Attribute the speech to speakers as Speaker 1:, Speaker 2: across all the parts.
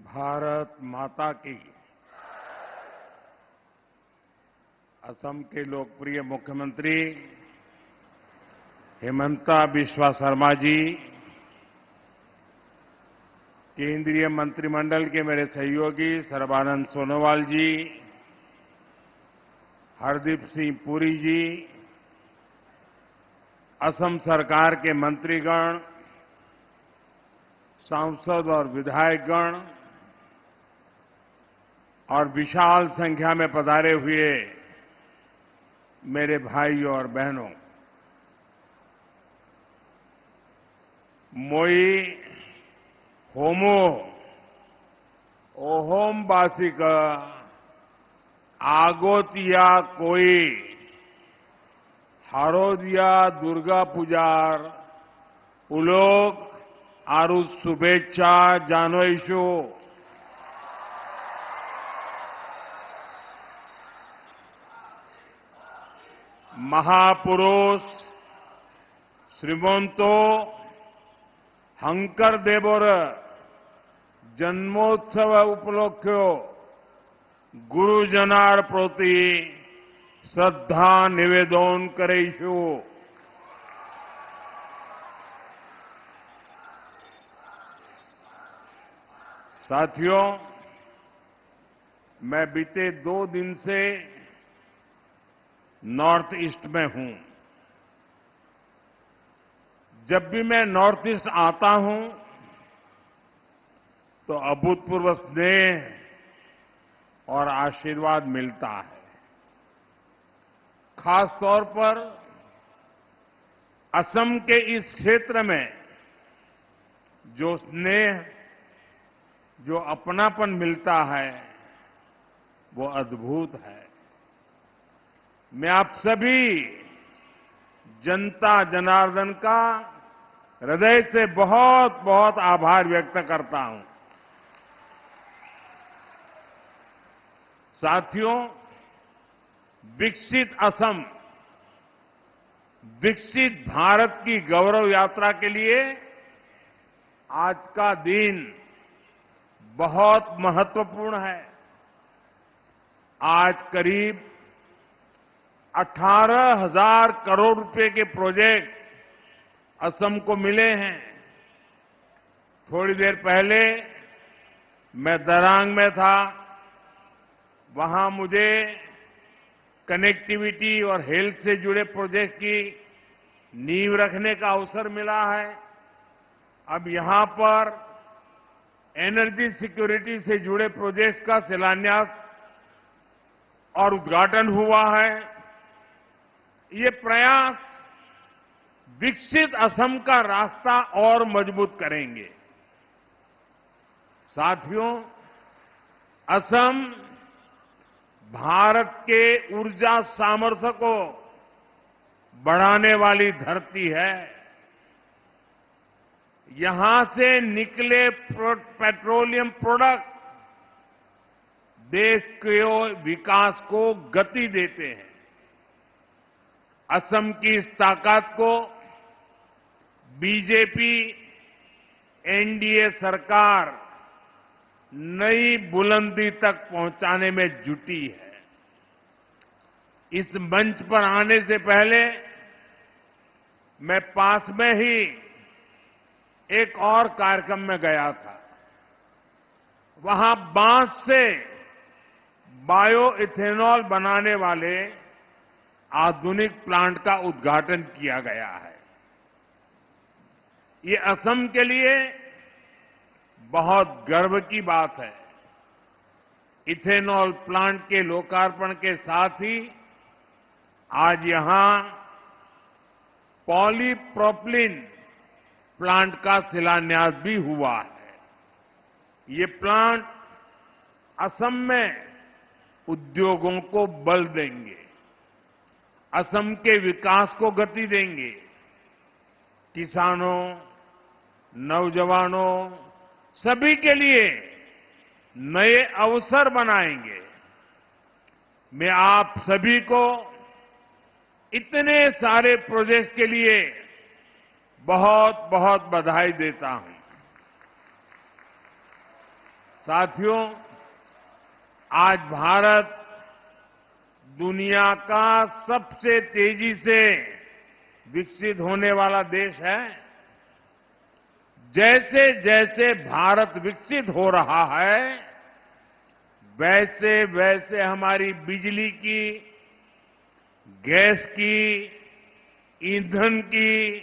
Speaker 1: भारत माता की। असम के लोकप्रिय मुख्यमंत्री हिमंता बिस्वा शर्मा जी, केंद्रीय मंत्रिमंडल के मेरे सहयोगी सर्बानंद सोनोवाल जी, हरदीप सिंह पुरी जी, असम सरकार के मंत्रीगण, सांसद और विधायकगण और विशाल संख्या में पधारे हुए मेरे भाइयों और बहनों, मोई होमो ओहोम बासिक आगोतिया कोई हारोदिया दुर्गा पूजार उलोग आरु शुभेच्छा जानोईशो। महापुरुष श्रीमंतो हंकर देवर जन्मोत्सव उपलक्ष्यो गुरुजनार प्रति श्रद्धा निवेदन करेशु। साथियों, मैं बीते 2 दिन से नॉर्थ ईस्ट में हूं। जब भी मैं नॉर्थ ईस्ट आता हूं तो अभूतपूर्व स्नेह और आशीर्वाद मिलता है। खास तौर पर असम के इस क्षेत्र में जो स्नेह, जो अपनापन मिलता है, वो अद्भुत है। मैं आप सभी जनता जनार्दन का हृदय से बहुत बहुत आभार व्यक्त करता हूं। साथियों, विकसित असम, विकसित भारत की गौरव यात्रा के लिए आज का दिन बहुत महत्वपूर्ण है। आज करीब 18,000 करोड़ रुपए के प्रोजेक्ट असम को मिले हैं। थोड़ी देर पहले मैं दरांग में था। वहां मुझे कनेक्टिविटी और हेल्थ से जुड़े प्रोजेक्ट की नींव रखने का अवसर मिला है। अब यहां पर एनर्जी सिक्योरिटी से जुड़े प्रोजेक्ट का शिलान्यास और उद्घाटन हुआ है। ये प्रयास विकसित असम का रास्ता और मजबूत करेंगे। साथियों, असम भारत के ऊर्जा सामर्थ्य को बढ़ाने वाली धरती है। यहां से निकले पेट्रोलियम प्रोडक्ट देश के विकास को गति देते हैं। असम की इस ताकत को बीजेपी एनडीए सरकार नई बुलंदी तक पहुंचाने में जुटी है। इस मंच पर आने से पहले मैं पास में ही एक और कार्यक्रम में गया था। वहां बांस से बायो इथेनॉल बनाने वाले आधुनिक प्लांट का उद्घाटन किया गया है। ये असम के लिए बहुत गर्व की बात है। इथेनॉल प्लांट के लोकार्पण के साथ ही आज यहां पॉलीप्रोपिलीन प्लांट का शिलान्यास भी हुआ है। ये प्लांट असम में उद्योगों को बल देंगे, असम के विकास को गति देंगे, किसानों, नौजवानों, सभी के लिए नए अवसर बनाएंगे। मैं आप सभी को इतने सारे प्रोजेक्ट के लिए बहुत बहुत बधाई देता हूं। साथियों, आज भारत दुनिया का सबसे तेजी से विकसित होने वाला देश है। जैसे जैसे भारत विकसित हो रहा है, वैसे वैसे हमारी बिजली की, गैस की, ईंधन की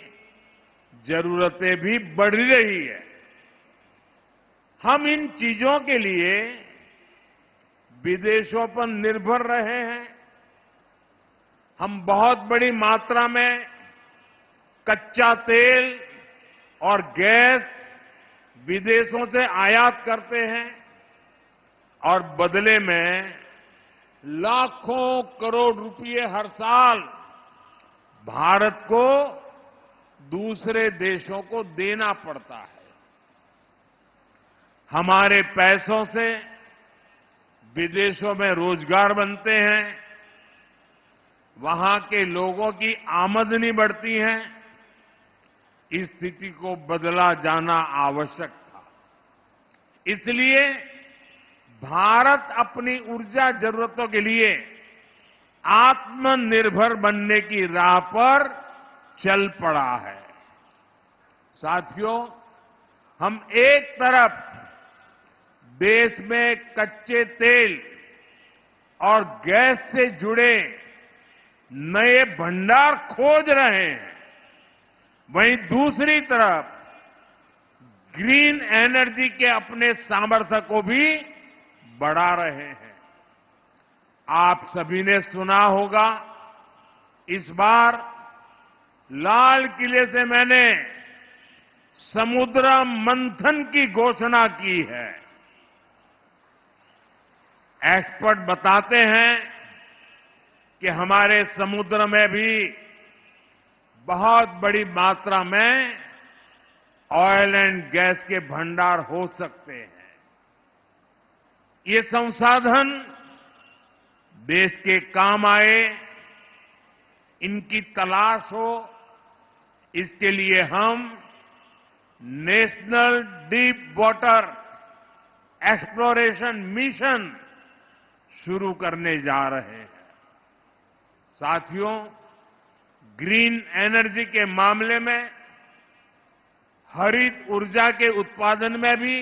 Speaker 1: जरूरतें भी बढ़ रही है। हम इन चीजों के लिए विदेशों पर निर्भर रहे हैं। हम बहुत बड़ी मात्रा में कच्चा तेल और गैस विदेशों से आयात करते हैं और बदले में लाखों करोड़ रुपए हर साल भारत को दूसरे देशों को देना पड़ता है। हमारे पैसों से विदेशों में रोजगार बनते हैं, वहां के लोगों की आमदनी बढ़ती है। इस स्थिति को बदला जाना आवश्यक था। इसलिए भारत अपनी ऊर्जा जरूरतों के लिए आत्मनिर्भर बनने की राह पर चल पड़ा है। साथियों, हम एक तरफ देश में कच्चे तेल और गैस से जुड़े नए भंडार खोज रहे हैं, वहीं दूसरी तरफ ग्रीन एनर्जी के अपने सामर्थ्य को भी बढ़ा रहे हैं। आप सभी ने सुना होगा, इस बार लाल किले से मैंने समुद्र मंथन की घोषणा की है। एक्सपर्ट बताते हैं कि हमारे समुद्र में भी बहुत बड़ी मात्रा में ऑयल एंड गैस के भंडार हो सकते हैं। ये संसाधन देश के काम आए, इनकी तलाश हो, इसके लिए हम national deep water exploration mission शुरू करने जा रहे हैं। साथियों, ग्रीन एनर्जी के मामले में हरित ऊर्जा के उत्पादन में भी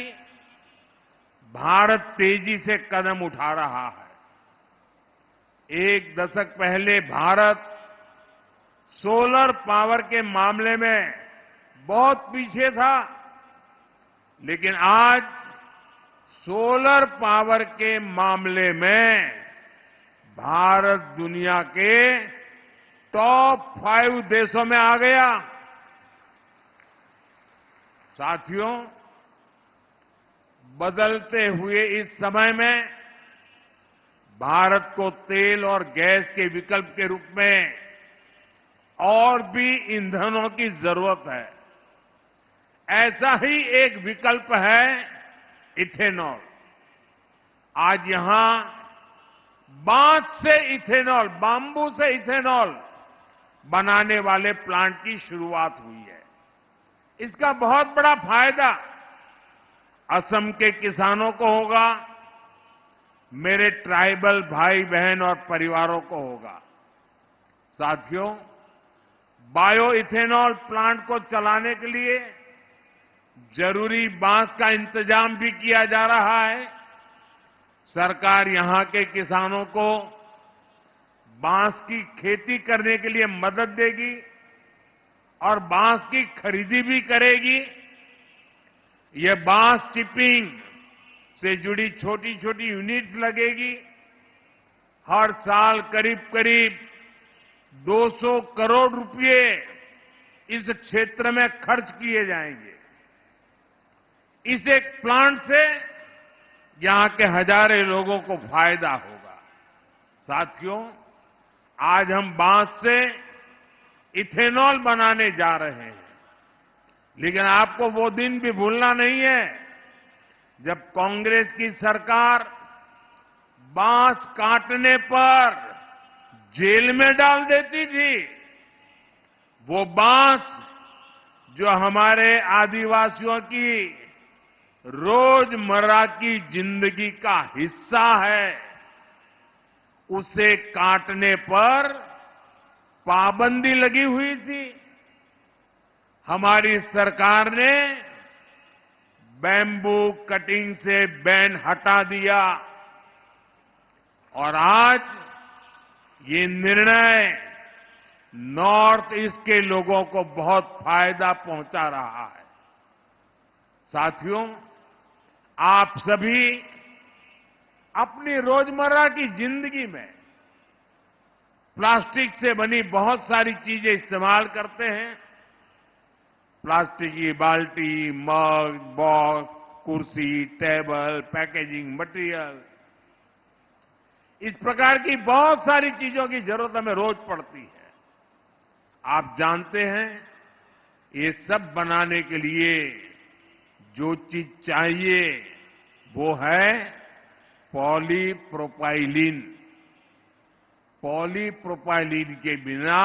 Speaker 1: भारत तेजी से कदम उठा रहा है। एक दशक पहले भारत सोलर पावर के मामले में बहुत पीछे था, लेकिन आज सोलर पावर के मामले में भारत दुनिया के टॉप 5 देशों में आ गया। साथियों, बदलते हुए इस समय में भारत को तेल और गैस के विकल्प के रूप में और भी ईंधनों की जरूरत है। ऐसा ही एक विकल्प है इथेनॉल। आज यहां बांस से इथेनॉल, बाम्बू से इथेनॉल बनाने वाले प्लांट की शुरुआत हुई है। इसका बहुत बड़ा फायदा असम के किसानों को होगा, मेरे ट्राइबल भाई बहन और परिवारों को होगा। साथियों, बायो इथेनॉल प्लांट को चलाने के लिए जरूरी बांस का इंतजाम भी किया जा रहा है। सरकार यहां के किसानों को बांस की खेती करने के लिए मदद देगी और बांस की खरीदी भी करेगी। ये बांस चिपिंग से जुड़ी छोटी छोटी यूनिट्स लगेगी। हर साल करीब करीब 200 करोड़ रुपए इस क्षेत्र में खर्च किए जाएंगे। इस एक प्लांट से यहां के हजारों लोगों को फायदा होगा। साथियों, आज हम बांस से इथेनॉल बनाने जा रहे हैं, लेकिन आपको वो दिन भी भूलना नहीं है जब कांग्रेस की सरकार बांस काटने पर जेल में डाल देती थी। वो बांस जो हमारे आदिवासियों की रोजमर्रा की जिंदगी का हिस्सा है, उसे काटने पर पाबंदी लगी हुई थी। हमारी सरकार ने बैम्बू कटिंग से बैन हटा दिया और आज ये निर्णय नॉर्थ ईस्ट के लोगों को बहुत फायदा पहुंचा रहा है। साथियों, आप सभी अपनी रोजमर्रा की जिंदगी में प्लास्टिक से बनी बहुत सारी चीजें इस्तेमाल करते हैं। प्लास्टिक की बाल्टी, मग, बॉक्स, कुर्सी, टेबल, पैकेजिंग मटेरियल, इस प्रकार की बहुत सारी चीजों की जरूरत हमें रोज पड़ती है। आप जानते हैं, ये सब बनाने के लिए जो चीज चाहिए वो है पॉलीप्रोपाइलीन। पॉलीप्रोपाइलीन के बिना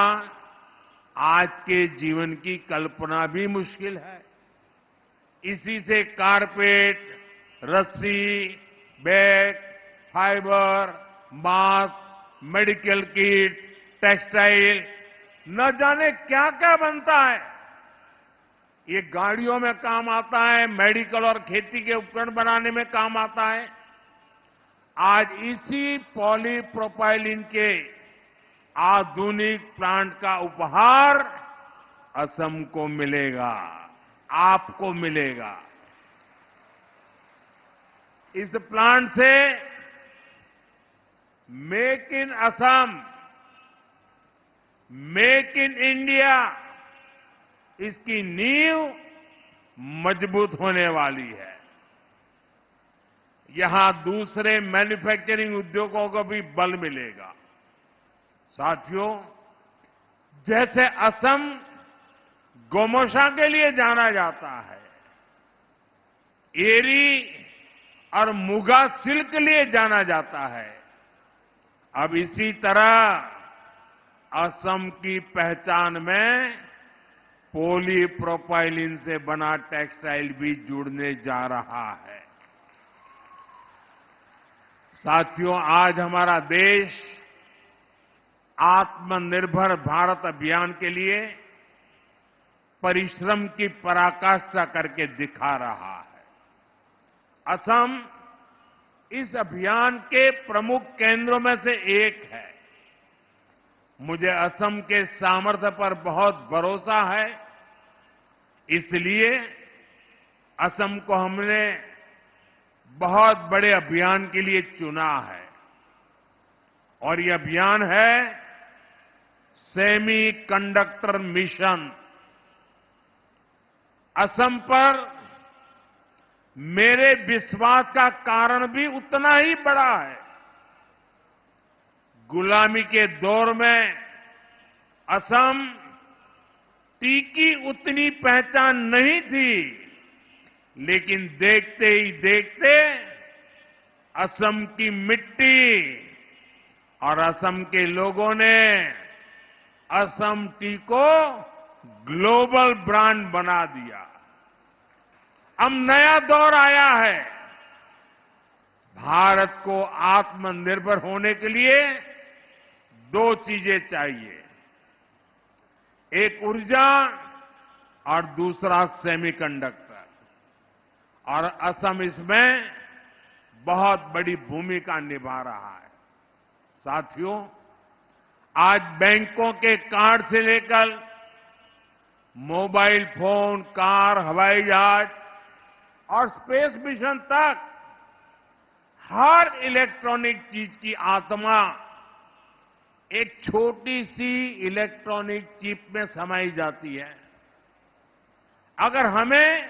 Speaker 1: आज के जीवन की कल्पना भी मुश्किल है। इसी से कारपेट, रस्सी, bag, fibre, mask, medical kit, textile, न जाने क्या क्या बनता है। ये गाड़ियों में काम आता है, मेडिकल और खेती के उपकरण बनाने में काम आता है। आज इसी पॉलीप्रोपाइलीन के आधुनिक प्लांट का उपहार असम को मिलेगा, आपको मिलेगा। इस प्लांट से make in Assam, make in India, इसकी नींव मजबूत होने वाली है। यहां दूसरे मैन्युफैक्चरिंग उद्योगों को भी बल मिलेगा। साथियों, जैसे असम गोमोशा के लिए जाना जाता है, एरी और मुगा सिल्क के लिए जाना जाता है, अब इसी तरह असम की पहचान में पॉलीप्रोपाइलीन से बना टेक्सटाइल भी जुड़ने जा रहा है। साथियों, आज हमारा देश आत्मनिर्भर भारत अभियान के लिए परिश्रम की पराकाष्ठा करके दिखा रहा है। असम इस अभियान के प्रमुख केंद्रों में से एक है। मुझे असम के सामर्थ्य पर बहुत भरोसा है, इसलिए असम को हमने बहुत बड़े अभियान के लिए चुना है। और ये अभियान है सेमी कंडक्टर मिशन। असम पर मेरे विश्वास का कारण भी उतना ही बड़ा है। गुलामी के दौर में असम टीकी उतनी पहचान नहीं थी, लेकिन देखते ही देखते असम की मिट्टी और असम के लोगों ने असम टी को ग्लोबल ब्रांड बना दिया। अब नया दौर आया है। भारत को आत्मनिर्भर होने के लिए दो चीजें चाहिए, एक ऊर्जा और दूसरा सेमीकंडक्टर, और असम इसमें बहुत बड़ी भूमिका निभा रहा है। साथियों, आज बैंकों के कार्ड से लेकर मोबाइल फोन, कार, हवाई जहाज और स्पेस मिशन तक हर इलेक्ट्रॉनिक चीज की आत्मा एक छोटी सी इलेक्ट्रॉनिक चिप में समाई जाती है। अगर हमें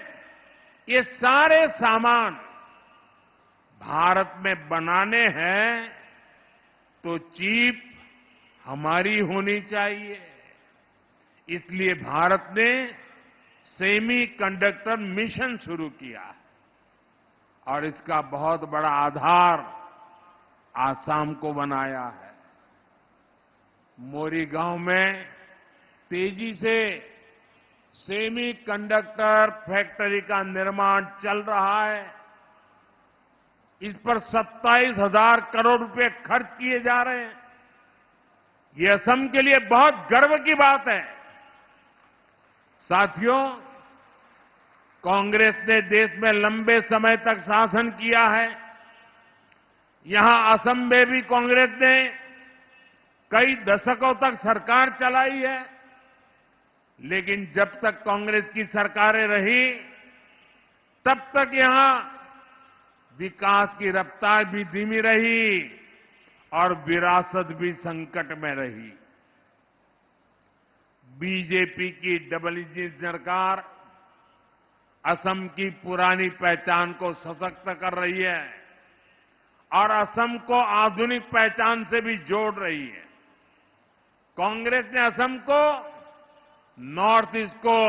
Speaker 1: ये सारे सामान भारत में बनाने हैं तो चिप हमारी होनी चाहिए। इसलिए भारत ने सेमी कंडक्टर मिशन शुरू किया है और इसका बहुत बड़ा आधार आसाम को बनाया है। मोरी गांव में तेजी से सेमीकंडक्टर फैक्ट्री का निर्माण चल रहा है। इस पर 27,000 करोड़ रुपए खर्च किए जा रहे हैं। ये असम के लिए बहुत गर्व की बात है। साथियों, कांग्रेस ने देश में लंबे समय तक शासन किया है। यहां असम में भी कांग्रेस ने कई दशकों तक सरकार चलाई है। लेकिन जब तक कांग्रेस की सरकारें रही, तब तक यहां विकास की रफ्तार भी धीमी रही और विरासत भी संकट में रही। बीजेपी की डबल इंजन सरकार असम की पुरानी पहचान को सशक्त कर रही है और असम को आधुनिक पहचान से भी जोड़ रही है। कांग्रेस ने असम को नॉर्थ ईस्ट को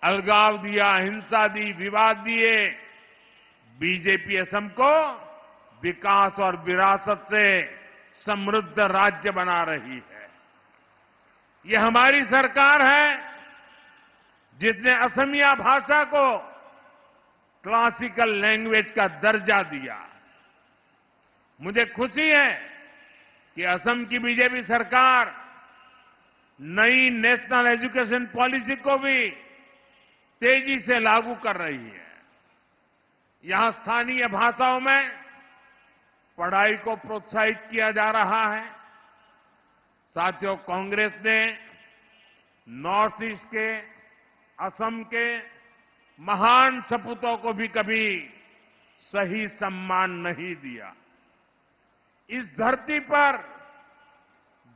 Speaker 1: अलगाव दिया, हिंसा दी, विवाद दिए। बीजेपी असम को विकास और विरासत से समृद्ध राज्य बना रही है। ये हमारी सरकार है जिसने असमिया भाषा को क्लासिकल लैंग्वेज का दर्जा दिया। मुझे खुशी है कि असम की बीजेपी सरकार नई नेशनल एजुकेशन पॉलिसी को भी तेजी से लागू कर रही है। यहां स्थानीय भाषाओं में पढ़ाई को प्रोत्साहित किया जा रहा है। साथियों, कांग्रेस ने नॉर्थ ईस्ट के, असम के महान सपूतों को भी कभी सही सम्मान नहीं दिया। इस धरती पर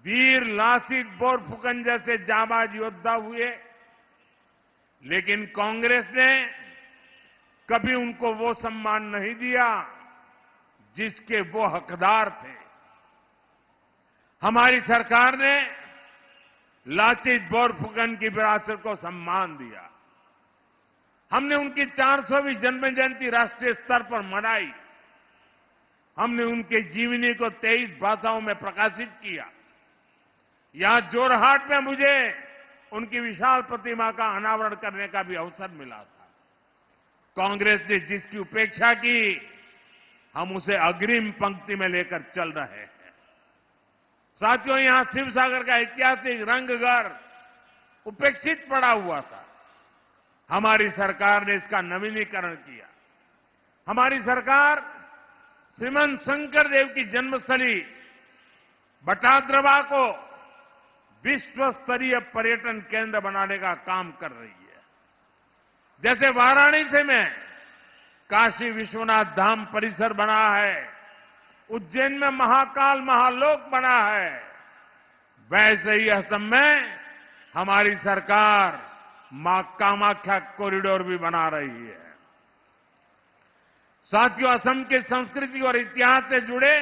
Speaker 1: वीर लासित बोरफुकन जैसे जाबाज योद्धा हुए, लेकिन कांग्रेस ने कभी उनको वो सम्मान नहीं दिया जिसके वो हकदार थे। हमारी सरकार ने लासित बोरफुकन की विरासत को सम्मान दिया। हमने उनकी 400वीं जन्म जयंती राष्ट्रीय स्तर पर मनाई। हमने उनके जीवनी को 23 भाषाओं में प्रकाशित किया। यहां जोरहाट में मुझे उनकी विशाल प्रतिमा का अनावरण करने का भी अवसर मिला था। कांग्रेस ने जिसकी उपेक्षा की, हम उसे अग्रिम पंक्ति में लेकर चल रहे हैं। साथियों, यहां शिवसागर का ऐतिहासिक रंगघर उपेक्षित पड़ा हुआ था। हमारी सरकार ने इसका नवीनीकरण किया। हमारी सरकार श्रीमंत शंकर देव की जन्मस्थली बटाद्रवा को विश्व स्तरीय पर्यटन केंद्र बनाने का काम कर रही है। जैसे वाराणसी में काशी विश्वनाथ धाम परिसर बना है, उज्जैन में महाकाल महालोक बना है, वैसे ही असम में हमारी सरकार मां कामाख्या कॉरिडोर भी बना रही है। साथियों, असम की संस्कृति और इतिहास से जुड़े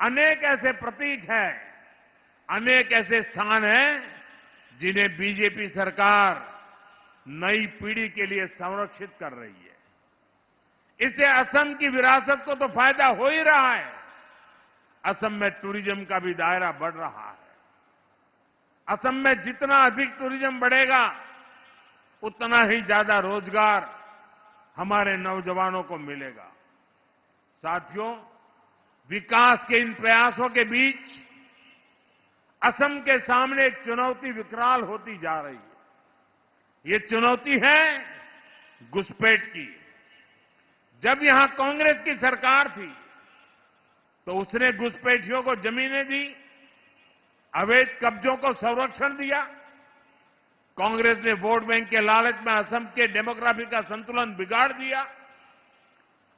Speaker 1: अनेक ऐसे प्रतीक हैं, अनेक ऐसे स्थान हैं जिन्हें बीजेपी सरकार नई पीढ़ी के लिए संरक्षित कर रही है। इससे असम की विरासत को तो फायदा हो ही रहा है, असम में टूरिज्म का भी दायरा बढ़ रहा है। असम में जितना अधिक टूरिज्म बढ़ेगा, उतना ही ज्यादा रोजगार हमारे नौजवानों को मिलेगा। साथियों, विकास के इन प्रयासों के बीच असम के सामने एक चुनौती विकराल होती जा रही है। ये चुनौती है घुसपैठ की। जब यहां कांग्रेस की सरकार थी तो उसने घुसपैठियों को जमीनें दी, अवैध कब्जों को संरक्षण दिया। कांग्रेस ने वोट बैंक के लालच में असम के डेमोग्राफी का संतुलन बिगाड़ दिया।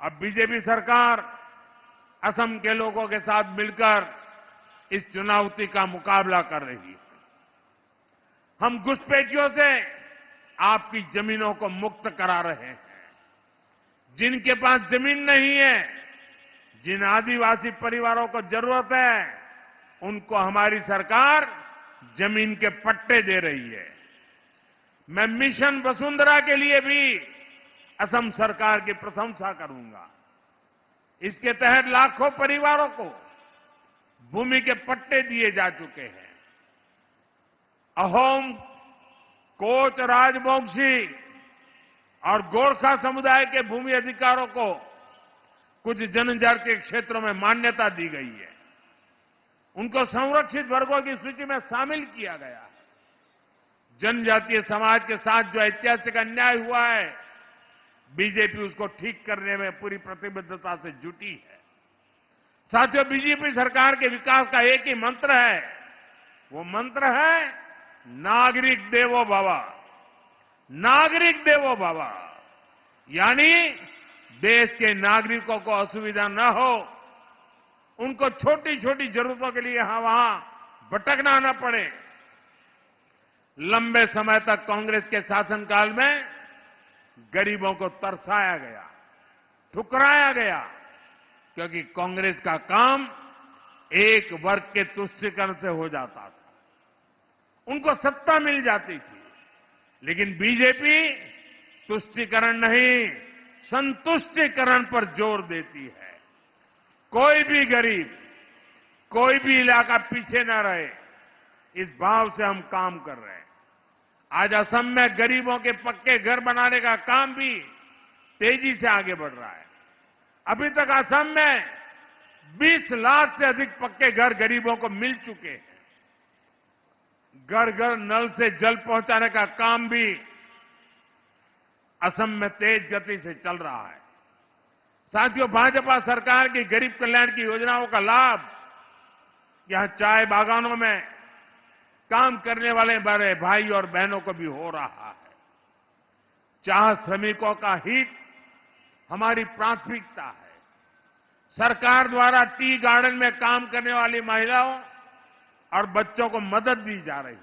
Speaker 1: अब बीजेपी सरकार असम के लोगों के साथ मिलकर इस चुनौती का मुकाबला कर रही है। हम घुसपैठियों से आपकी जमीनों को मुक्त करा रहे हैं। जिनके पास जमीन नहीं है, जिन आदिवासी परिवारों को जरूरत है, उनको हमारी सरकार जमीन के पट्टे दे रही है। मैं मिशन वसुंधरा के लिए भी असम सरकार की प्रशंसा करूंगा। इसके तहत लाखों परिवारों को भूमि के पट्टे दिए जा चुके हैं। अहोम कोच राजवंशी और गोरखा समुदाय के भूमि अधिकारों को कुछ जनजातीय क्षेत्रों में मान्यता दी गई है। उनको संरक्षित वर्गों की सूची में शामिल किया गया है। जनजातीय समाज के साथ जो ऐतिहासिक अन्याय हुआ है, बीजेपी उसको ठीक करने में पूरी प्रतिबद्धता से जुटी है। साथियों, बीजेपी सरकार के विकास का एक ही मंत्र है, वो मंत्र है नागरिक देवो भव। नागरिक देवो भव यानी देश के नागरिकों को असुविधा न हो, उनको छोटी छोटी जरूरतों के लिए यहां वहां भटकना न पड़े। लंबे समय तक कांग्रेस के शासनकाल में गरीबों को तरसाया गया, ठुकराया गया, क्योंकि कांग्रेस का काम एक वर्ग के तुष्टीकरण से हो जाता था, उनको सत्ता मिल जाती थी। लेकिन बीजेपी तुष्टीकरण नहीं, संतुष्टीकरण पर जोर देती है। कोई भी गरीब, कोई भी इलाका पीछे न रहे, इस भाव से हम काम कर रहे हैं। आज असम में गरीबों के पक्के घर बनाने का काम भी तेजी से आगे बढ़ रहा है। अभी तक असम में 20 लाख से अधिक पक्के घर गरीबों को मिल चुके हैं। घर घर नल से जल पहुंचाने का काम भी असम में तेज गति से चल रहा है। साथियों, भाजपा सरकार की गरीब कल्याण की योजनाओं का लाभ यहां चाय बागानों में काम करने वाले बड़े भाई और बहनों को भी हो रहा है। चाह श्रमिकों का हित हमारी प्राथमिकता है। सरकार द्वारा टी गार्डन में काम करने वाली महिलाओं और बच्चों को मदद दी जा रही है।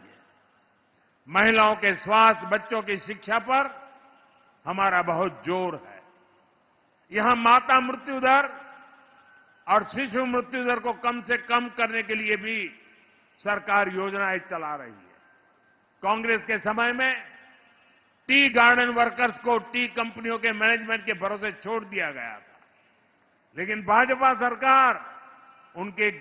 Speaker 1: महिलाओं के स्वास्थ्य, बच्चों की शिक्षा पर हमारा बहुत जोर है। यहां माता मृत्यु दर और शिशु मृत्यु दर को कम से कम करने के लिए भी सरकार योजनाएं चला रही है। कांग्रेस के समय में टी गार्डन वर्कर्स को टी कंपनियों के मैनेजमेंट के भरोसे छोड़ दिया गया था, लेकिन भाजपा सरकार उनके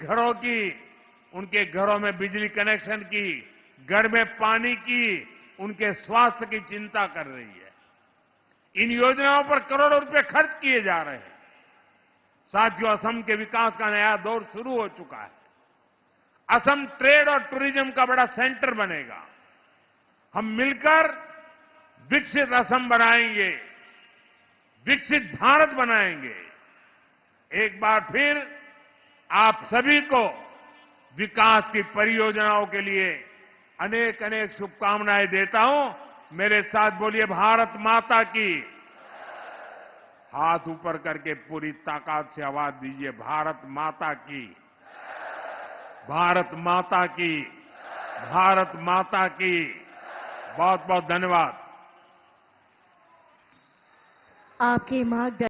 Speaker 1: घरों में बिजली कनेक्शन की, घर में पानी की, उनके स्वास्थ्य की चिंता कर रही है। इन योजनाओं पर करोड़ों रुपए खर्च किए जा रहे हैं। साथियों, असम के विकास का नया दौर शुरू हो चुका है। असम ट्रेड और टूरिज्म का बड़ा सेंटर बनेगा। हम मिलकर विकसित असम बनाएंगे, विकसित भारत बनाएंगे। एक बार फिर आप सभी को विकास की परियोजनाओं के लिए अनेक अनेक शुभकामनाएं देता हूं। मेरे साथ बोलिए, भारत माता की। हाथ ऊपर करके पूरी ताकत से आवाज दीजिए, भारत माता की, भारत माता की, भारत माता की। बहुत बहुत धन्यवाद।
Speaker 2: आपके मार्गदर्शन